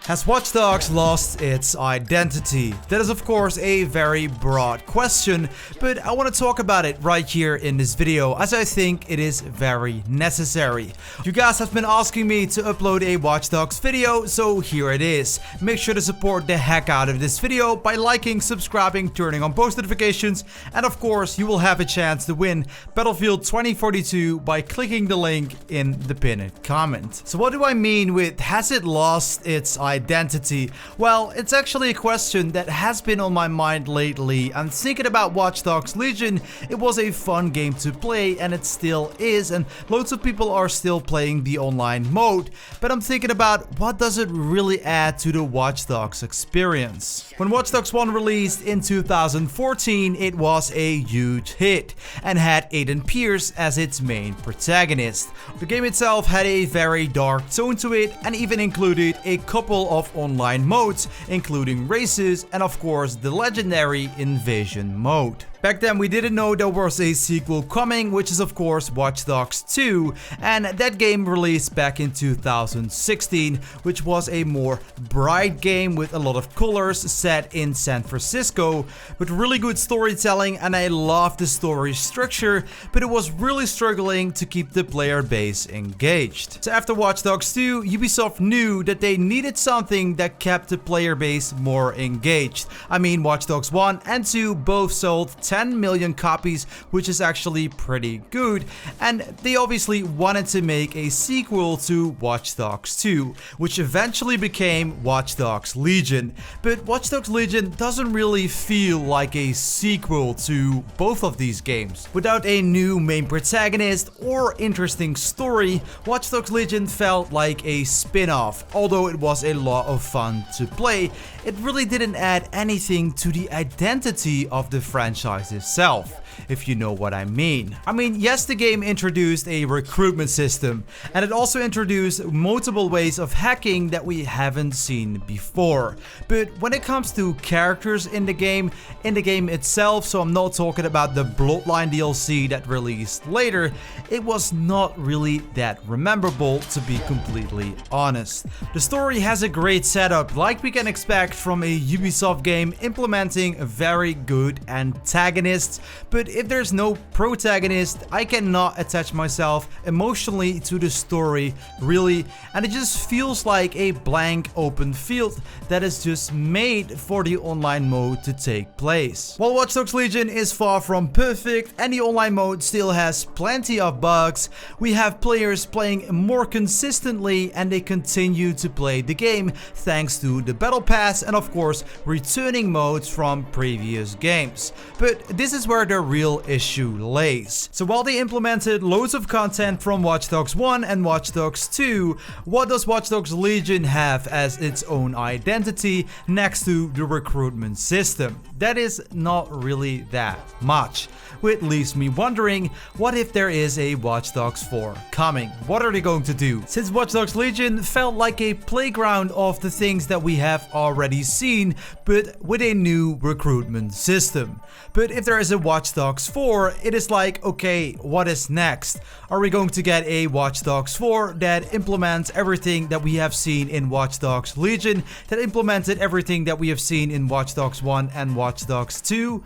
Has Watch Dogs lost its identity? That is of course a very broad question, but I want to talk about it right here in this video as I think it is very necessary. You guys have been asking me to upload a Watch Dogs video, so here it is. Make sure to support the heck out of this video by liking, subscribing, turning on post notifications, and of course you will have a chance to win Battlefield 2042 by clicking the link in the pinned comment. So what do I mean with has it lost its identity? Well, it's actually a question that has been on my mind lately. I'm thinking about Watch Dogs Legion. It was a fun game to play and it still is, and loads of people are still playing the online mode, but I'm thinking about what does it really add to the Watch Dogs experience. When Watch Dogs 1 released in 2014, it was a huge hit and had Aiden Pearce as its main protagonist. The game itself had a very dark tone to it and even included a couple of online modes, including races and of course the legendary invasion mode. Back then we didn't know there was a sequel coming, which is of course Watch Dogs 2, and that game released back in 2016, which was a more bright game with a lot of colors set in San Francisco, with really good storytelling, and I loved the story structure, but it was really struggling to keep the player base engaged. So after Watch Dogs 2, Ubisoft knew that they needed something that kept the player base more engaged. I mean, Watch Dogs 1 and 2 both sold 10 million copies, which is actually pretty good, and they obviously wanted to make a sequel to Watch Dogs 2, which eventually became Watch Dogs Legion. But Watch Dogs Legion doesn't really feel like a sequel to both of these games. Without a new main protagonist or interesting story, Watch Dogs Legion felt like a spin-off. Although it was a lot of fun to play, it really didn't add anything to the identity of the franchise itself, if you know what I mean. I mean, yes, the game introduced a recruitment system, and it also introduced multiple ways of hacking that we haven't seen before. But when it comes to characters in the game itself, so I'm not talking about the Bloodline DLC that released later, it was not really that memorable, to be completely honest. The story has a great setup, like we can expect from a Ubisoft game implementing very good antagonists, but if there's no protagonist, I cannot attach myself emotionally to the story, really, and it just feels like a blank open field that is just made for the online mode to take place. While Watch Dogs Legion is far from perfect and the online mode still has plenty of bugs, we have players playing more consistently and they continue to play the game thanks to the Battle Pass and of course returning modes from previous games. But this is where the real issue lays. So while they implemented loads of content from Watch Dogs 1 and Watch Dogs 2, what does Watch Dogs Legion have as its own identity next to the recruitment system? That is not really that much, which leaves me wondering, what if there is a Watch Dogs 4 coming? What are they going to do? Since Watch Dogs Legion felt like a playground of the things that we have already seen, but with a new recruitment system. But if there is a Watch Dogs 4, it is like, okay, what is next? Are we going to get a Watch Dogs 4 that implements everything that we have seen in Watch Dogs Legion, that implemented everything that we have seen in Watch Dogs 1 and Watch Dogs 2?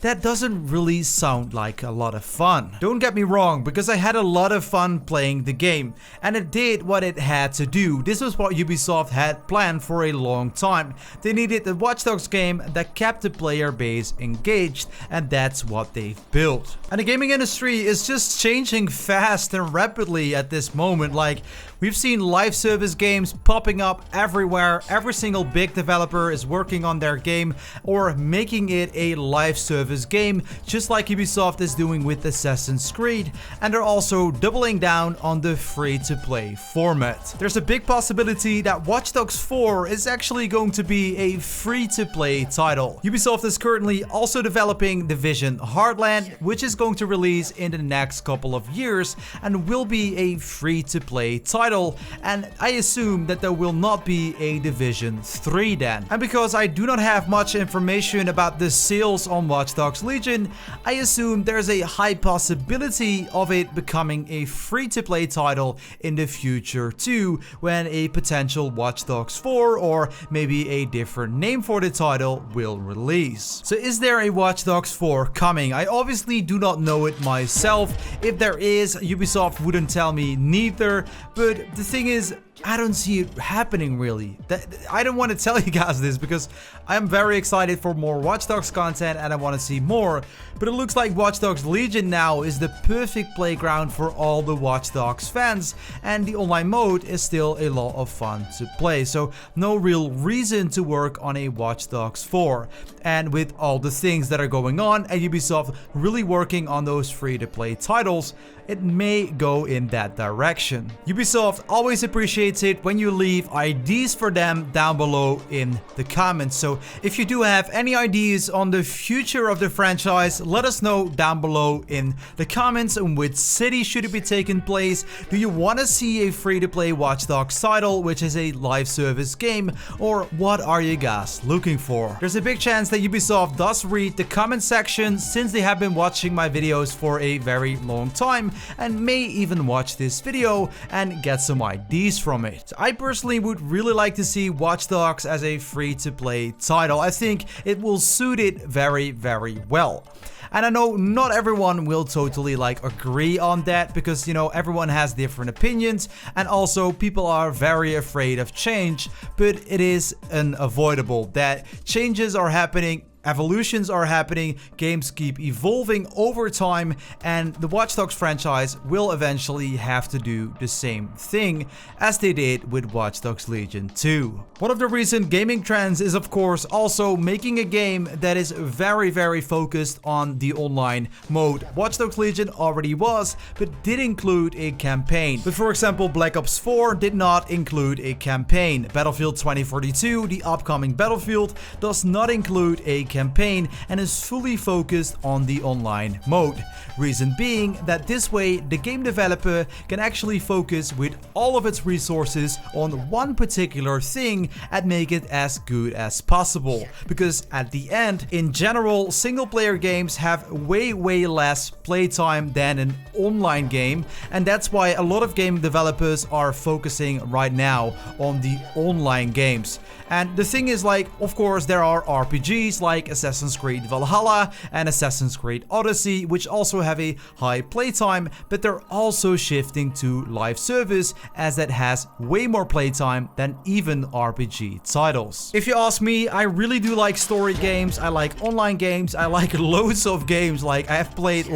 That doesn't really sound like a lot of fun. Don't get me wrong, because I had a lot of fun playing the game, and it did what it had to do. This was what Ubisoft had planned for a long time. They needed a Watch Dogs game that kept the player base engaged, and that's what they've built. And the gaming industry is just changing fast and rapidly at this moment. Like, we've seen live service games popping up everywhere. Every single big developer is working on their game or making it a live service game, just like Ubisoft is doing with Assassin's Creed, and they're also doubling down on the free-to-play format. There's a big possibility that Watch Dogs 4 is actually going to be a free-to-play title. Ubisoft is currently also developing Division Heartland, which is going to release in the next couple of years and will be a free-to-play title title, and I assume that there will not be a Division 3 then. And because I do not have much information about the sales on Watch Dogs Legion, I assume there's a high possibility of it becoming a free-to-play title in the future too, when a potential Watch Dogs 4 or maybe a different name for the title will release. So is there a Watch Dogs 4 coming? I obviously do not know it myself. If there is, Ubisoft wouldn't tell me neither, but the thing is, I don't see it happening really. I don't want to tell you guys this because I'm very excited for more Watch Dogs content and I want to see more. But it looks like Watch Dogs Legion now is the perfect playground for all the Watch Dogs fans, and the online mode is still a lot of fun to play. So no real reason to work on a Watch Dogs 4. And with all the things that are going on and Ubisoft really working on those free-to-play titles, it may go in that direction. Ubisoft always appreciates it when you leave ideas for them down below in the comments. So if you do have any ideas on the future of the franchise, let us know down below in the comments. In which city should it be taking place? Do you want to see a free-to-play Watch Dogs title, which is a live service game, or what are you guys looking for? There's a big chance that Ubisoft does read the comment section, since they have been watching my videos for a very long time and may even watch this video and get some ideas from it. I personally would really like to see Watch Dogs as a free-to-play title. I think it will suit it very, very well. And I know not everyone will totally agree on that, because you know, everyone has different opinions, and also people are very afraid of change, but it is unavoidable that changes are happening. Evolutions are happening, games keep evolving over time, and the Watch Dogs franchise will eventually have to do the same thing as they did with Watch Dogs Legion 2. One of the recent gaming trends is of course also making a game that is very, very focused on the online mode. Watch Dogs Legion already was, but did include a campaign. But for example, Black Ops 4 did not include a campaign. Battlefield 2042, the upcoming Battlefield, does not include a campaign and is fully focused on the online mode. Reason being that this way the game developer can actually focus with all of its resources on one particular thing and make it as good as possible. Because at the end, in general, single player games have way less playtime than an online game, and that's why a lot of game developers are focusing right now on the online games. And the thing is, of course, there are RPGs like Assassin's Creed Valhalla and Assassin's Creed Odyssey, which also have a high playtime, but they're also shifting to live service, as that has way more playtime than even RPG titles. If you ask me, I really do like story games, I like online games, I like loads of games, I have played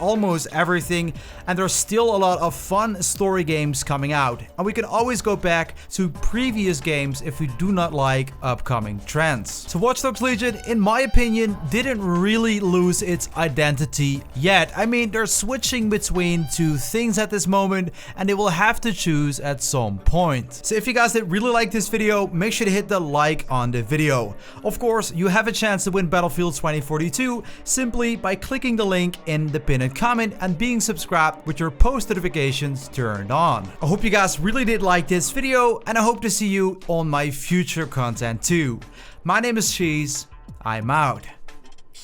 almost everything, and there's still a lot of fun story games coming out. And we can always go back to previous games if we do not like upcoming trends. So Watch Dogs Legion, in my opinion, didn't really lose its identity yet. I mean, they're switching between two things at this moment, and they will have to choose at some point. So if you guys did really like this video, make sure to hit the like on the video. Of course, you have a chance to win Battlefield 2042 simply by clicking the link in the pinned comment and being subscribed with your post notifications turned on. I hope you guys really did like this video, and I hope to see you on my future content too. My name is Cheez. I'm out.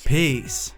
Peace.